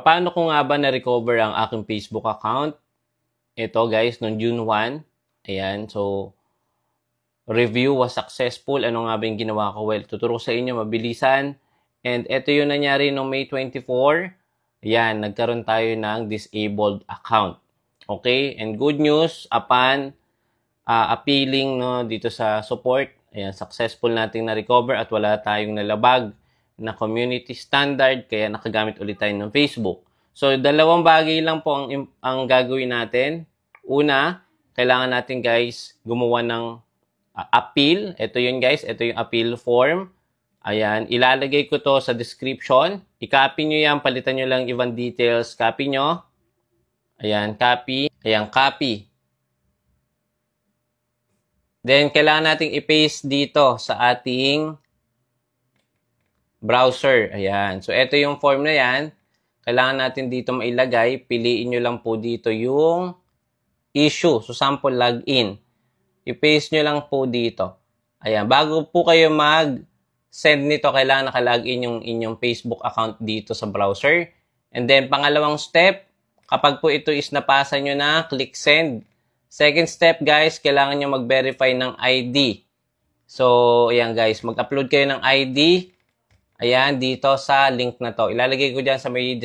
Paano ko nga ba na-recover ang aking Facebook account? Ito guys, noong June 1. Ayan, so review was successful. Ano nga ba yung ginawa ko? Well, tuturo sa inyo mabilisan. And ito yung nangyari noong May 24. Ayan, nagkaroon tayo ng disabled account. Okay? And good news, upon appealing dito sa support, ayan, successful nating na-recover at wala tayong nalabag na community standard, kaya nakagamit ulit tayo ng Facebook. So, dalawang bagay lang po ang gagawin natin. Una, kailangan natin guys gumawa ng appeal. Ito yun guys, ito yung appeal form. Ayan, ilalagay ko to sa description. I-copy nyo yan, palitan nyo lang ibang details. Copy nyo. Ayan, copy. Ayan, copy. Then, kailangan nating i-paste dito sa ating browser. Ayan. So, ito yung form na yan. Kailangan natin dito mailagay. Piliin nyo lang po dito yung issue. So, sample login. I-paste nyo lang po dito. Ayan. Bago po kayo mag-send nito, kailangan nakalogin yung inyong Facebook account dito sa browser. And then, pangalawang step, kapag po ito is napasa nyo na, click send. Second step, guys, kailangan nyo mag-verify ng ID. So, ayan guys, mag-upload kayo ng ID. Ayan, dito sa link na to. Ilalagay ko dyan sa may